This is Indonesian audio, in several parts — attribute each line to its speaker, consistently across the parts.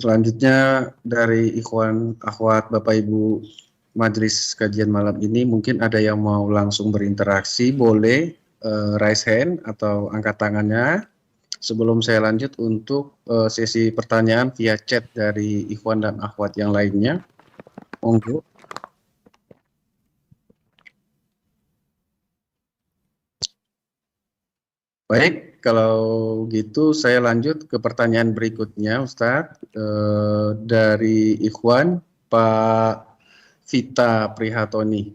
Speaker 1: Selanjutnya dari ikhwan, akhwat, Bapak Ibu majelis kajian malam ini mungkin ada yang mau langsung berinteraksi, boleh raise hand atau angkat tangannya. Sebelum saya lanjut untuk sesi pertanyaan via chat dari ikhwan dan akhwat yang lainnya. Monggo. Baik, kalau gitu saya lanjut ke pertanyaan berikutnya, Ustadz. Dari Ikhwan, Pak Vita Prihatoni.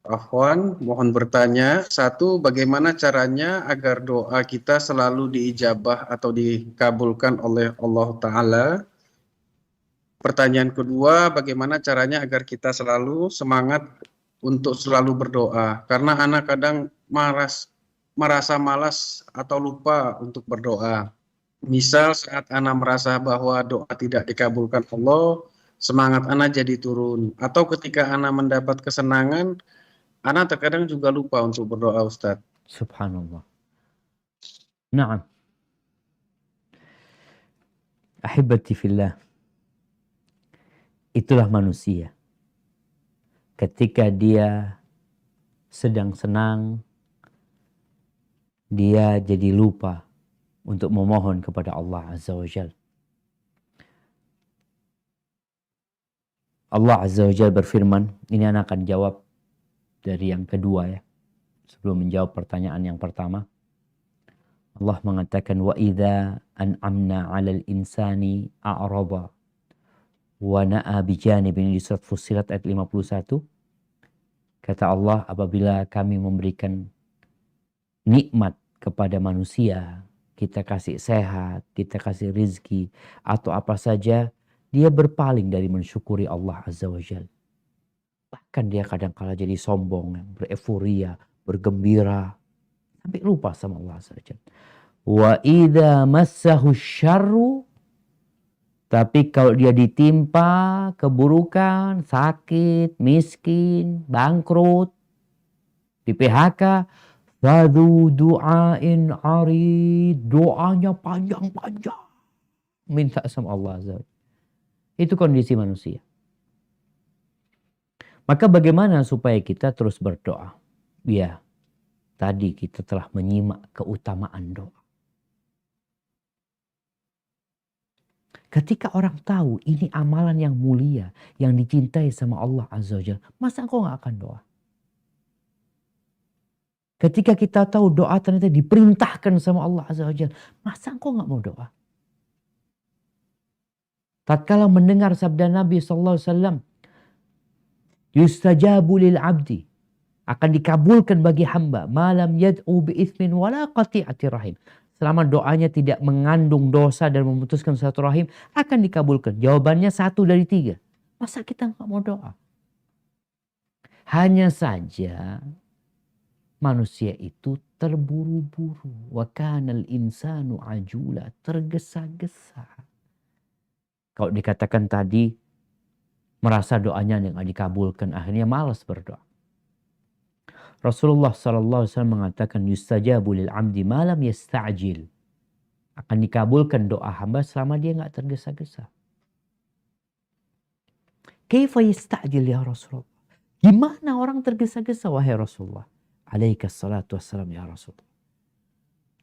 Speaker 1: Ikhwan, mohon bertanya, satu, bagaimana caranya agar doa kita selalu diijabah atau dikabulkan oleh Allah Ta'ala? Pertanyaan kedua, bagaimana caranya agar kita selalu semangat untuk selalu berdoa? Karena anak kadang merasa malas atau lupa untuk berdoa. Misal saat anak merasa bahwa doa tidak dikabulkan Allah, semangat anak jadi turun. Atau ketika anak mendapat kesenangan, anak terkadang juga lupa untuk berdoa, Ustadz.
Speaker 2: Subhanallah. Naam. Ahibati fillah. Itulah manusia. Ketika dia sedang senang, dia jadi lupa untuk memohon kepada Allah Azza wa Jalla. Allah Azza wa Jalla berfirman, ini anak akan jawab dari yang kedua ya. Sebelum menjawab pertanyaan yang pertama. Allah mengatakan, wa idza an'amna 'alal insani a'rada wa na'a bijanibin, di surat Fussilat ayat 51. Kata Allah, apabila kami memberikan nikmat kepada manusia, kita kasih sehat, kita kasih rizki, atau apa saja, dia berpaling dari mensyukuri Allah Azza wa Jalla. Bahkan dia kadang-kala jadi sombong, bereforia, bergembira, sampai lupa sama Allah Azza wa Jalla. Wa idza massahu syarru, tapi kalau dia ditimpa keburukan, sakit, miskin, bangkrut, di PHK, fadhu du'ain arid, doanya panjang-panjang, minta sama Allah Azza wa Jalla. Itu kondisi manusia. Maka bagaimana supaya kita terus berdoa? Ya, tadi kita telah menyimak keutamaan doa. Ketika orang tahu ini amalan yang mulia, yang dicintai sama Allah Azza wa Jalla, masa engkau gak akan doa? Ketika kita tahu doa ternyata diperintahkan sama Allah Azza wa Jalla, masa engkau gak mau doa? Tatkala mendengar sabda Nabi SAW, yustajabu lil abdi, akan dikabulkan bagi hamba, malam yad'u bi itsmin wala qati'ati rahim. Selama doanya tidak mengandung dosa dan memutuskan satu rahim, akan dikabulkan. Jawabannya 1 dari 3. Masa kita nggak mau doa? Hanya saja manusia itu terburu-buru. Wa kanal insanu ajula, tergesa-gesa. Kalau dikatakan tadi, merasa doanya yang nggak dikabulkan, akhirnya malas berdoa. Rasulullah SAW mengatakan, yustajabu lil amdi malam yasta'jil. Akan dikabulkan doa hamba selama dia nggak tergesa-gesa. Kaifa yasta'jil ya Rasulullah? Gimana orang tergesa-gesa wahai Rasulullah? Alaika salatu wassalam ya Rasulullah.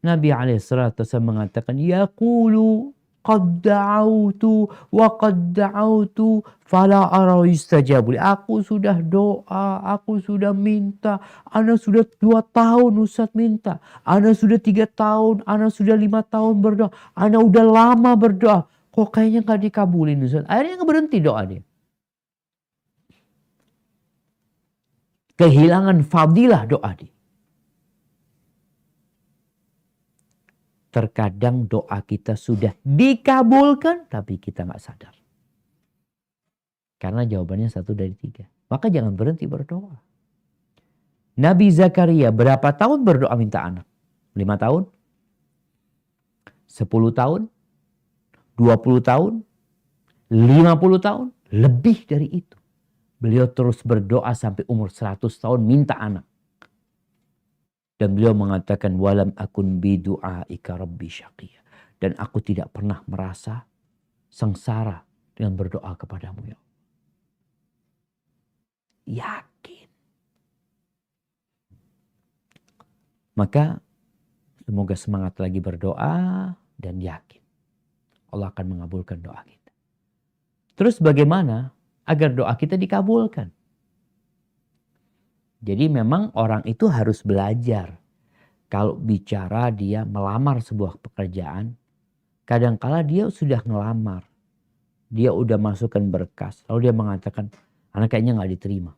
Speaker 2: Nabi SAW mengatakan, yaqulu qad da'autu wa qad da'autu fala ara yustajabu li. Aku sudah doa, aku sudah minta, ana sudah 2 tahun Ustaz minta, ana sudah 3 tahun, ana sudah 5 tahun berdoa, ana udah lama berdoa, kok kayaknya gak dikabulin Ustaz. Akhirnya berhenti doa dia. Kehilangan fadilah doa dia. Terkadang doa kita sudah dikabulkan, tapi kita nggak sadar. Karena jawabannya 1 dari 3. Maka jangan berhenti berdoa. Nabi Zakaria berapa tahun berdoa minta anak? 5 tahun? 10 tahun? 20 tahun? 50 tahun? Lebih dari itu. Beliau terus berdoa sampai umur 100 tahun minta anak. Dan beliau mengatakan, walam akun bidu'aika rabbi syaqiyya. dan aku tidak pernah merasa sengsara dengan berdoa kepadamu ya Allah. Yakin. Maka semoga semangat lagi berdoa dan yakin Allah akan mengabulkan doa kita. Terus bagaimana agar doa kita dikabulkan? Jadi memang orang itu harus belajar. Kalau bicara dia melamar sebuah pekerjaan, kadangkala dia sudah ngelamar. Dia udah masukkan berkas. Lalu dia mengatakan, anak kayaknya gak diterima.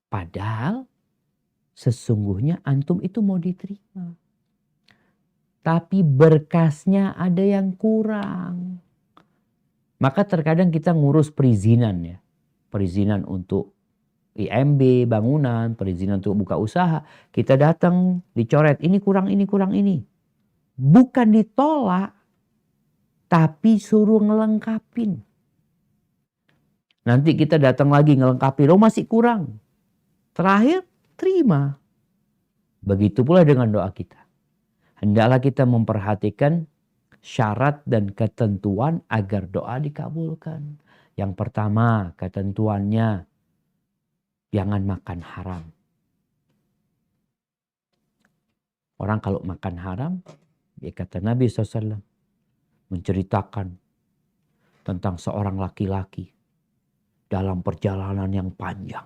Speaker 2: Padahal sesungguhnya antum itu mau diterima. Tapi berkasnya ada yang kurang. Maka terkadang kita ngurus perizinan ya. Perizinan untuk IMB, bangunan, perizinan untuk buka usaha. Kita datang, dicoret, ini kurang, ini kurang, ini. Bukan ditolak, tapi suruh ngelengkapin. Nanti kita datang lagi ngelengkapin, oh masih kurang. Terakhir, terima. Begitu pula dengan doa kita. Hendaklah kita memperhatikan syarat dan ketentuan agar doa dikabulkan. Yang pertama, ketentuannya, jangan makan haram. Orang kalau makan haram, ya kata Nabi SAW, menceritakan tentang seorang laki-laki dalam perjalanan yang panjang.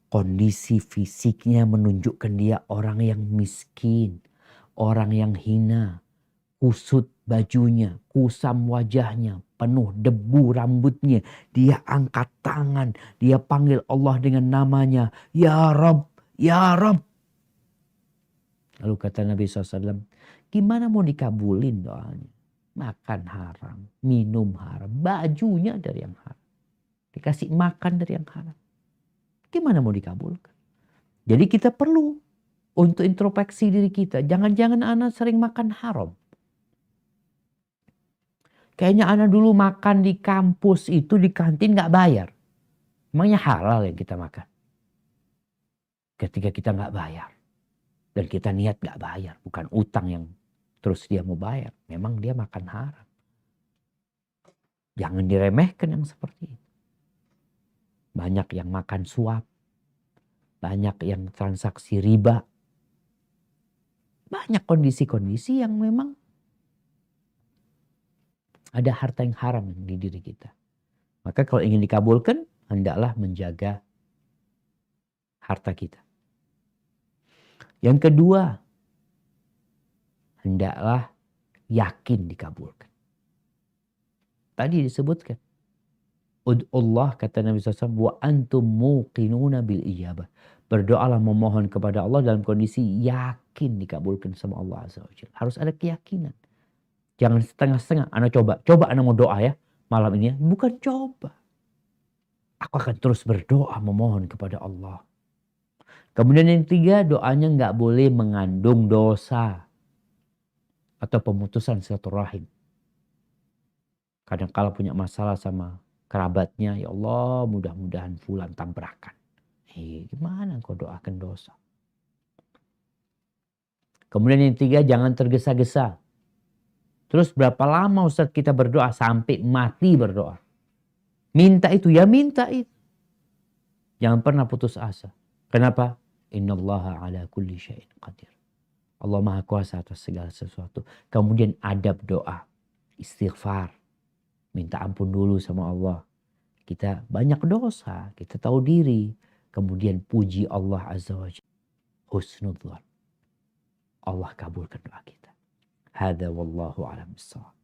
Speaker 2: Kondisi fisiknya menunjukkan dia orang yang miskin, orang yang hina, kusut bajunya, kusam wajahnya, penuh debu rambutnya. Dia angkat tangan, dia panggil Allah dengan namanya, Ya Rabb, Ya Rabb. Lalu kata Nabi SAW, gimana mau dikabulin doanya? Makan haram, minum haram, bajunya dari yang haram. Dikasih makan dari yang haram. Gimana mau dikabulkan? Jadi kita perlu untuk introspeksi diri kita. Jangan-jangan anak sering makan haram. Kayaknya anak dulu makan di kampus itu di kantin gak bayar. Emangnya halal yang kita makan? Ketika kita gak bayar. Dan kita niat gak bayar. Bukan utang yang terus dia mau bayar. Memang dia makan haram. Jangan diremehkan yang seperti itu. Banyak yang makan suap. Banyak yang transaksi riba. Banyak kondisi-kondisi yang memang ada harta yang haram di diri kita. Maka kalau ingin dikabulkan, hendaklah menjaga harta kita. Yang kedua, hendaklah yakin dikabulkan. Tadi disebutkan. Ud'ullah kata Nabi SAW, wa antum muqinuna bil ijabah. Berdoalah memohon kepada Allah dalam kondisi yakin dikabulkan sama Allah Azza wa Jalla. Harus ada keyakinan. Jangan setengah-setengah. Ana coba ana mau doa ya malam ini ya. Bukan coba. Aku akan terus berdoa memohon kepada Allah. Kemudian yang ketiga, doanya nggak boleh mengandung dosa atau pemutusan silaturahim. Kadang kala punya masalah sama kerabatnya, ya Allah mudah-mudahan fulan tabrakan. Gimana kau doakan dosa? Kemudian yang ketiga, jangan tergesa-gesa. Terus berapa lama Ustaz kita berdoa? Sampai mati berdoa. Minta itu, ya minta itu. Jangan pernah putus asa. Kenapa? Innallaha ala kulli syai'in qadir. Allah Maha Kuasa atas segala sesuatu. Kemudian adab doa. Istighfar. Minta ampun dulu sama Allah. Kita banyak dosa. Kita tahu diri. Kemudian puji Allah Azza wa Jalla. Husnudzan. Allah kabulkan doa kita. Hada wallahu a'lam bissawab.